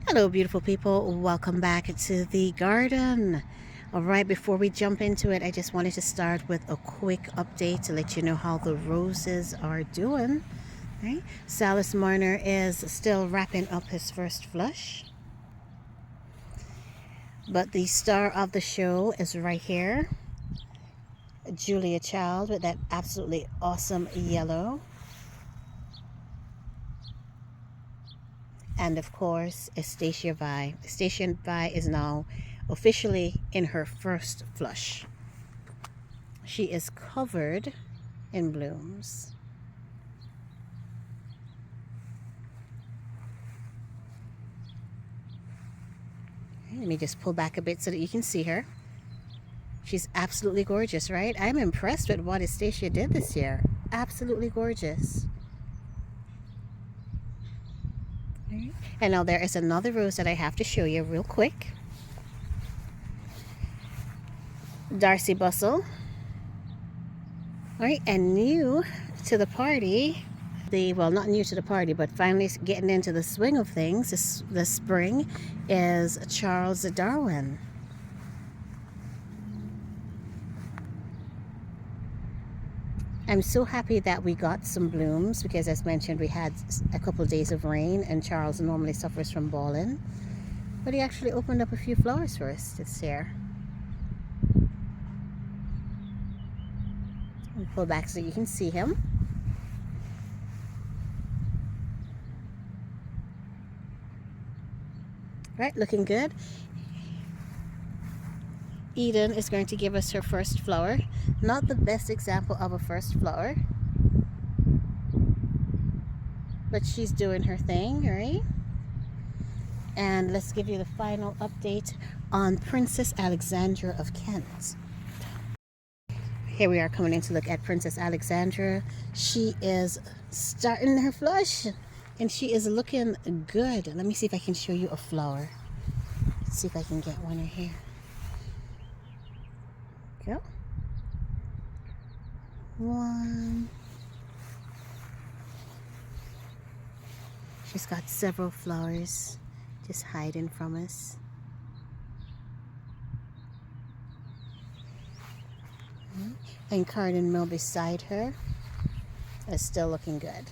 Hello beautiful people, welcome back to the garden. All right, before we jump into it, I just wanted to start with a quick update to let you know how the roses are doing. Right? Salis Marner is still wrapping up his first flush, but the star of the show is right here, Julia Child, with that absolutely awesome yellow. And of course, Estacia Vi. Estacia Vi is now officially in her first flush. She is covered in blooms. Okay, let me just pull back a bit so that you can see her. She's absolutely gorgeous, right? I'm impressed with what Estacia did this year. Absolutely gorgeous. And now there is another rose that I have to show you real quick. Darcy Bustle. All right, and new to the party, well, not new to the party, but finally getting into the swing of things this spring, is Charles Darwin. I'm so happy that we got some blooms because, as mentioned, we had a couple of days of rain and Charles normally suffers from balling. But he actually opened up a few flowers for us this year. I'll pull back so you can see him. Right, looking good. Eden is going to give us her first flower. Not the best example of a first flower, but she's doing her thing, right? And let's give you the final update on Princess Alexandra of Kent. Here we are coming in to look at Princess Alexandra. She is starting her flush and she is looking good. Let me see if I can show you a flower. Let's see if I can get one in here. Go. One. She's got several flowers just hiding from us. And Cardin Mill beside her is still looking good.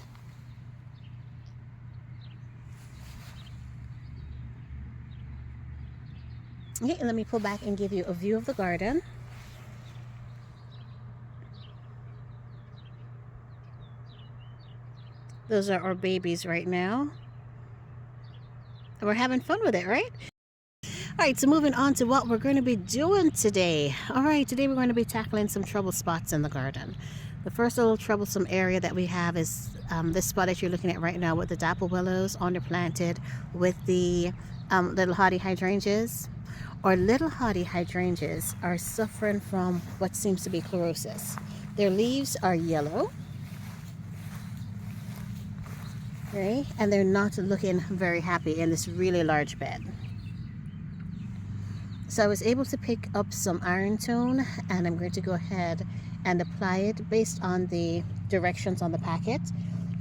Okay, let me pull back and give you a view of the garden. Those are our babies right now. And we're having fun with it, right? Alright, so moving on to what we're going to be doing today. Alright, today we're going to be tackling some trouble spots in the garden. The first little troublesome area that we have is this spot that you're looking at right now with the dapple willows underplanted with the little hottie hydrangeas. Or little hottie hydrangeas are suffering from what seems to be chlorosis. Their leaves are yellow. Right? And they're not looking very happy in this really large bed. So I was able to pick up some iron tone and I'm going to go ahead and apply it based on the directions on the packet.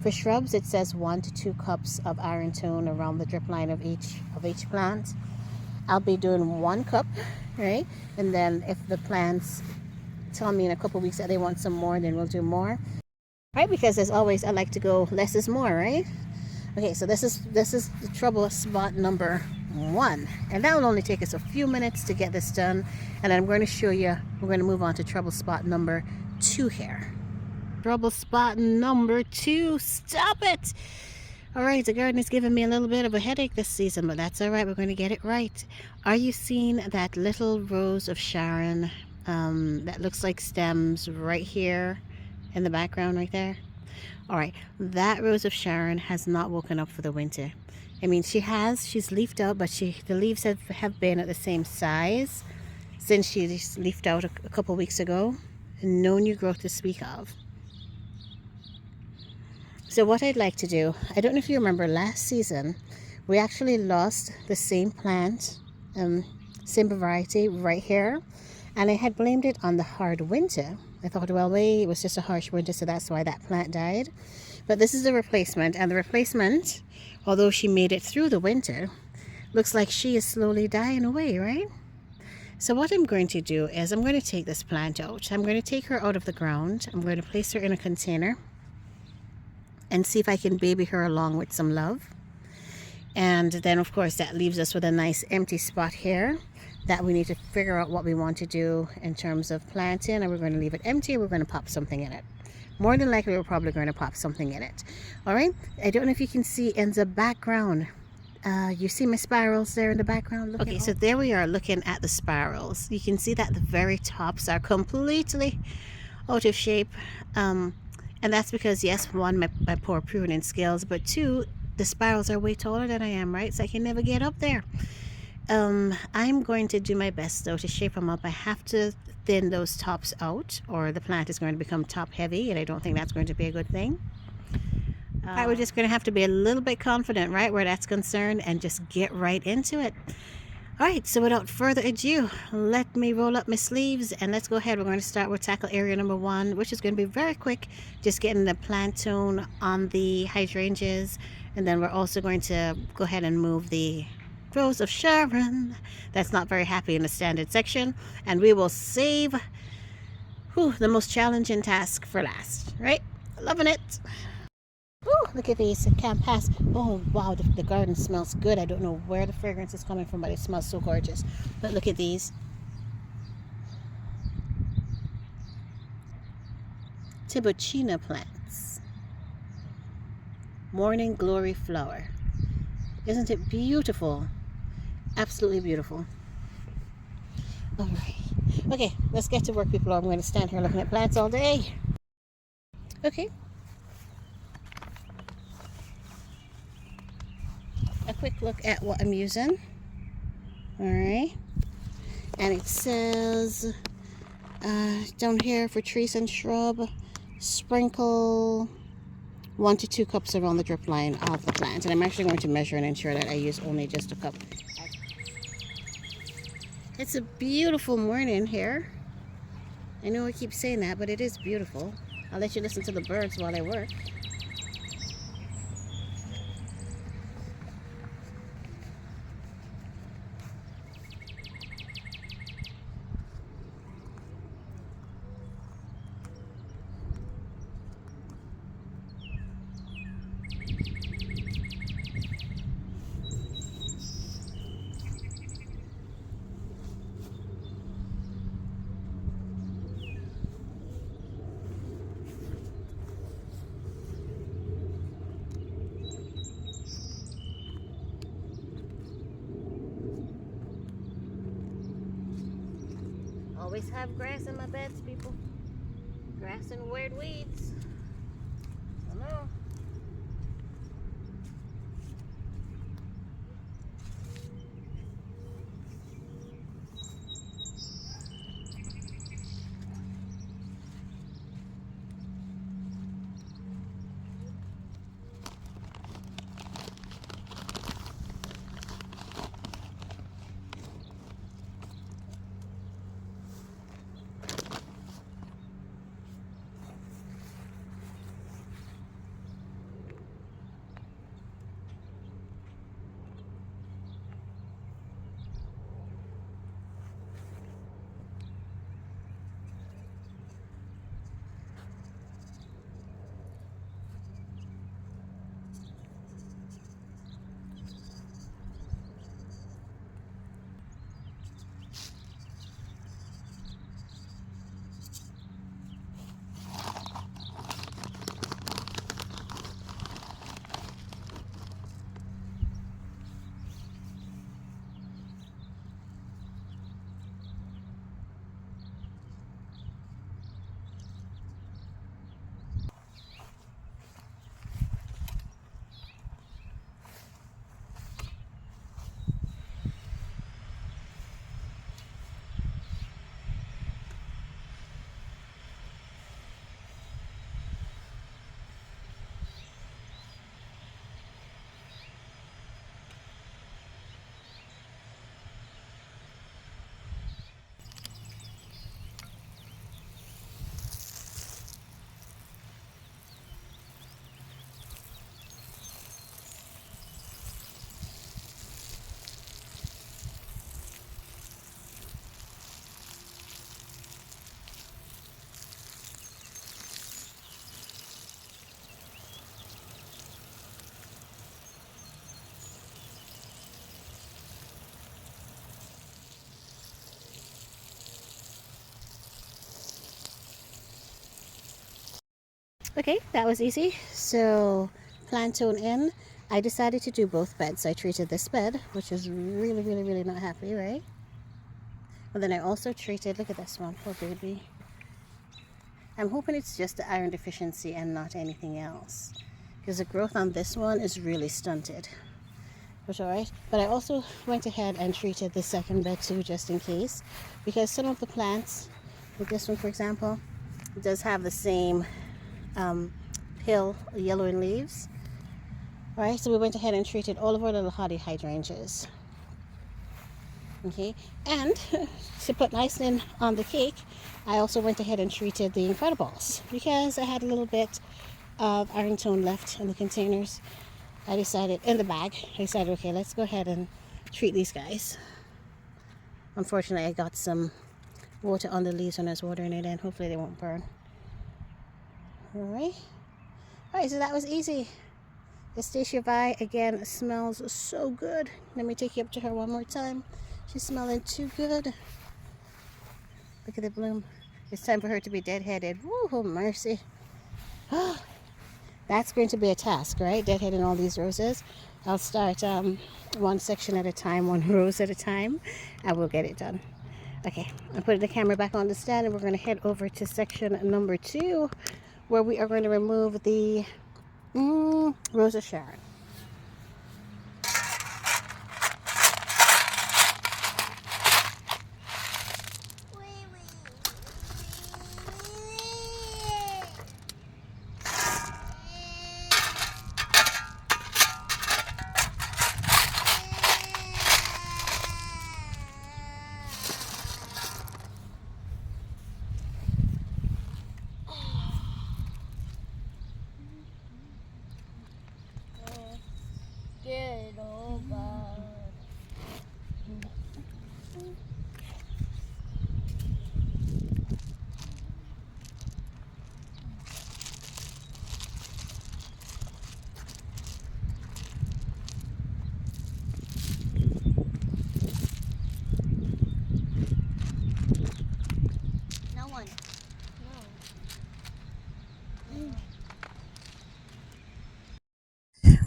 For shrubs it says 1 to 2 cups of iron tone around the drip line of each plant. I'll be doing 1 cup, right? And then if the plants tell me in a couple weeks that they want some more, then we'll do more. Right, because as always I like to go less is more, right? Okay, so this is the trouble spot number 1, and that will only take us a few minutes to get this done, and then I'm going to show you, we're going to move on to trouble spot number 2 here. Trouble spot number 2, stop it! Alright, the garden is giving me a little bit of a headache this season, but that's alright, we're going to get it right. Are you seeing that little Rose of Sharon that looks like stems right here in the background right there? All right, that Rose of Sharon has not woken up for the winter. I mean, she's leafed out, but the leaves have been at the same size since she leafed out a couple weeks ago. No new growth to speak of. So what I'd like to do, I don't know if you remember last season, we actually lost the same plant, same variety right here, and I had blamed it on the hard winter. I thought, well, it was just a harsh winter, so that's why that plant died. But this is the replacement, and the replacement, although she made it through the winter, looks like she is slowly dying away, right? So what I'm going to do is I'm going to take this plant out. I'm going to take her out of the ground. I'm going to place her in a container and see if I can baby her along with some love. And then of course that leaves us with a nice empty spot here that we need to figure out what we want to do in terms of planting. And we're going to leave it empty, or we're going to pop something in it. More than likely we're probably going to pop something in it. All right, I don't know if you can see in the background, you see my spirals there in the background? Okay, so there we are looking at the spirals. You can see that the very tops are completely out of shape. And that's because, yes, one, my poor pruning skills, but two, the spirals are way taller than I am, right? So I can never get up there. I'm going to do my best, though, to shape them up. I have to thin those tops out, or the plant is going to become top heavy, and I don't think that's going to be a good thing. We're just going to have to be a little bit confident, right, where that's concerned, and just get right into it. All right, so without further ado, let me roll up my sleeves and let's go ahead. We're going to start with tackle area number 1, which is going to be very quick, just getting the plant tone on the hydrangeas. And then we're also going to go ahead and move the Rose of Sharon. That's not very happy in the standard section. And we will save the most challenging task for last, right? Loving it. Oh, look at these. It can't pass. Oh, wow. The garden smells good. I don't know where the fragrance is coming from, but it smells so gorgeous. But look at these. Tibuchina plants. Morning Glory flower. Isn't it beautiful? Absolutely beautiful. All right. Okay, let's get to work, people. I'm going to stand here looking at plants all day. Okay. A quick look at what I'm using. All right, and it says down here for trees and shrub, sprinkle 1 to 2 cups around the drip line of the plant. And I'm actually going to measure and ensure that I use only just a cup. It's a beautiful morning here. I know I keep saying that, but it is beautiful. I'll let you listen to the birds while I work. Always have grass in my beds, people. Grass and weird weeds. I know. Okay, that was easy. So plant tone in. I decided to do both beds. I treated this bed, which is really, really, really not happy, right? But then I also treated, look at this one, poor baby. I'm hoping it's just the iron deficiency and not anything else, because the growth on this one is really stunted. But alright. But I also went ahead and treated the second bed too, just in case, because some of the plants, like this one for example, does have the same pale yellowing leaves. Alright, so we went ahead and treated all of our little hottie hydrangeas. Okay, and to put icing on the cake, I also went ahead and treated the Incredibles because I had a little bit of iron tone left in the containers. I decided, in the bag, I decided, okay, let's go ahead and treat these guys. Unfortunately, I got some water on the leaves when I was watering it, and hopefully they won't burn. Alright, so that was easy. Estacia Vi again smells so good. Let me take you up to her one more time. She's smelling too good. Look at the bloom. It's time for her to be deadheaded. Woo, mercy. That's going to be a task, right? Deadheading all these roses. I'll start one section at a time, one rose at a time, and we'll get it done. Okay, I'm putting the camera back on the stand, and we're going to head over to section number 2, where we are going to remove the Rose of Sharon. Get over. No one.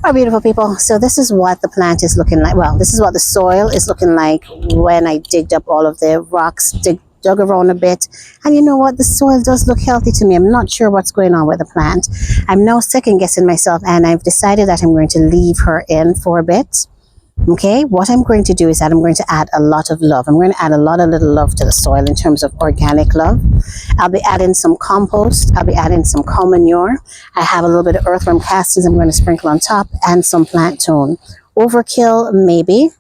Our beautiful people, so this is what the plant is looking like. Well, this is what the soil is looking like when I digged up all of the rocks, dug around a bit. And you know what? The soil does look healthy to me. I'm not sure what's going on with the plant. I'm now second guessing myself, and I've decided that I'm going to leave her in for a bit. Okay, what I'm going to do is that I'm going to add a lot of love. I'm going to add a lot of little love to the soil in terms of organic love. I'll be adding some compost. I'll be adding some cow manure. I have a little bit of earthworm castings I'm going to sprinkle on top, and some plant tone. Overkill, maybe,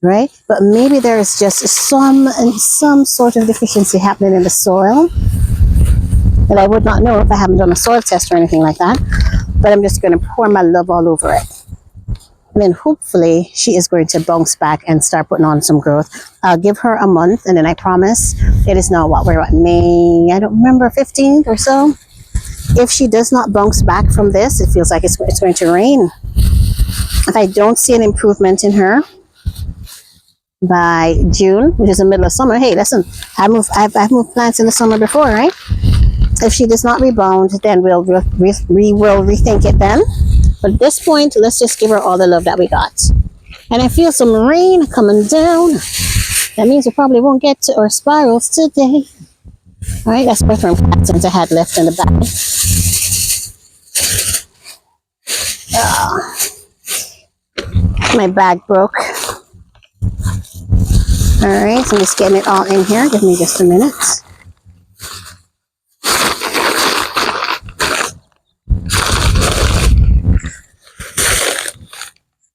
right? But maybe there is just some sort of deficiency happening in the soil that I would not know if I haven't done a soil test or anything like that. But I'm just going to pour my love all over it. And then hopefully she is going to bounce back and start putting on some growth. I'll give her a month, and then I promise, it is now what we're at, May, I don't remember, 15th or so. If she does not bounce back from this, it feels like it's going to rain. If I don't see an improvement in her by June, which is the middle of summer, hey, listen, I've moved plants in the summer before, right? If she does not rebound, then we will rethink it then. But at this point, let's just give her all the love that we got. And I feel some rain coming down. That means we probably won't get to our spirals today. All right, that's earthworm castings I had left in the bag. My bag broke. All right, so I'm just getting it all in here. Give me just a minute.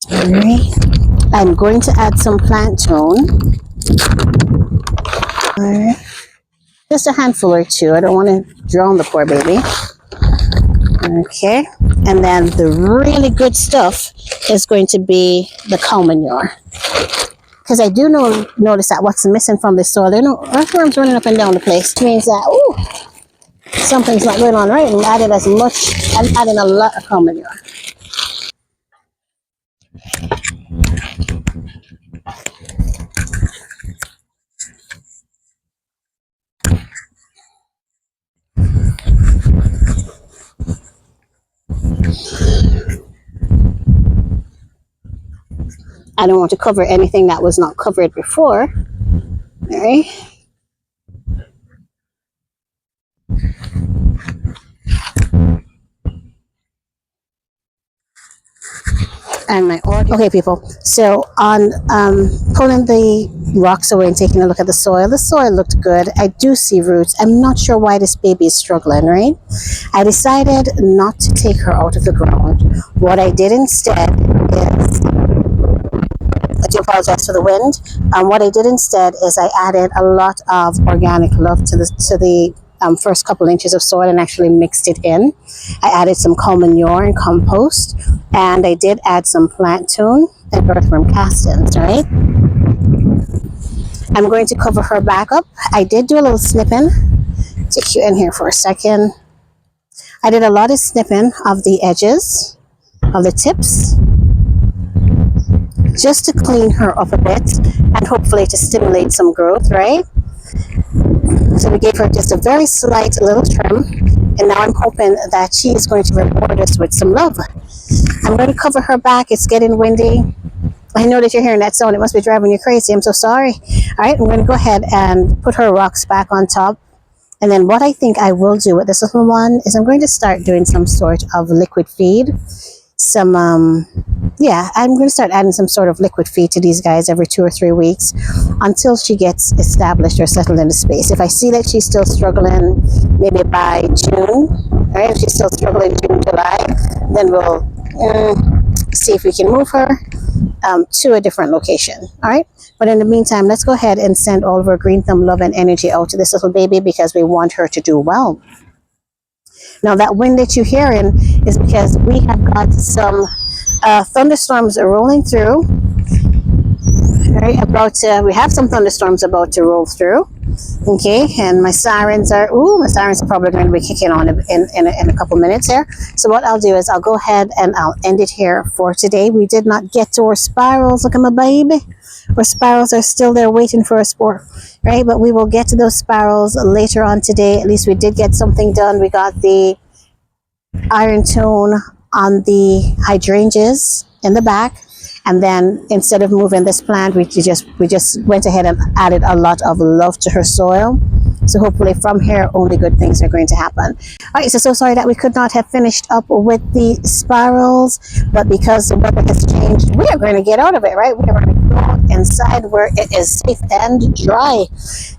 Alright, I'm going to add some plant tone. Alright, just a handful or two. I don't want to drown the poor baby. Okay, and then the really good stuff is going to be the cow manure. Because I do notice that what's missing from the soil, there are no earthworms running up and down the place. Which means that, something's not going on right. I'm adding a lot of cow manure. I don't want to cover anything that was not covered before. All right. And my audio. Okay, people. So on pulling the rocks away and taking a look at the soil looked good. I do see roots. I'm not sure why this baby is struggling, right? I decided not to take her out of the ground. What I did instead is, I do apologize for the wind. What I did instead is I added a lot of organic love to the first couple inches of soil and actually mixed it in. I added some cow manure and compost, and I did add some plant tune and earthworm castings, right? I'm going to cover her back up. I did do a little snipping. Take you in here for a second. I did a lot of snipping of the edges, of the tips, just to clean her up a bit and hopefully to stimulate some growth, right? So we gave her just a very slight little trim, and now I'm hoping that she is going to reward us with some love. I'm going to cover her back. It's getting windy. I know that you're hearing that sound. It must be driving you crazy. I'm so sorry. All right, I'm going to go ahead and put her rocks back on top. And then what I think I will do with this little one is I'm going to start doing some sort of liquid feed. I'm going to start adding some sort of liquid feed to these guys every 2 or 3 weeks until she gets established or settled in the space. If I see that she's still struggling, maybe by June, right? If she's still struggling June, July, then we'll see if we can move her to a different location. All right. But in the meantime, let's go ahead and send all of our green thumb love and energy out to this little baby because we want her to do well. Now that wind that you're hearing is because we have got some thunderstorms rolling through. Right, we have some thunderstorms about to roll through. Okay, and my sirens are probably going to be kicking on in a couple minutes here. So what I'll do is I'll go ahead and I'll end it here for today. We did not get to our spirals. Look at my baby. Our spirals are still there waiting for a spore, right? But we will get to those spirals later on today. At least we did get something done. We got the iron tone on the hydrangeas in the back. And then instead of moving this plant, we just went ahead and added a lot of love to her soil. So hopefully from here, only good things are going to happen. All right, so sorry that we could not have finished up with the spirals, but because the weather has changed, we are going to get out of it, right? We are going to go inside where it is safe and dry.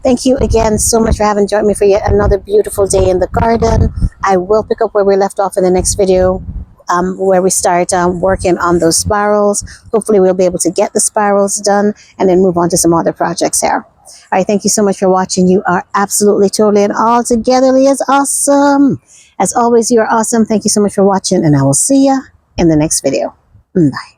Thank you again so much for having joined me for yet another beautiful day in the garden. I will pick up where we left off in the next video. Where we start working on those spirals. Hopefully we'll be able to get the spirals done and then move on to some other projects here. All right, thank you so much for watching. You are absolutely, totally, and altogetherly as awesome. As always, you are awesome. Thank you so much for watching, and I will see you in the next video. Bye.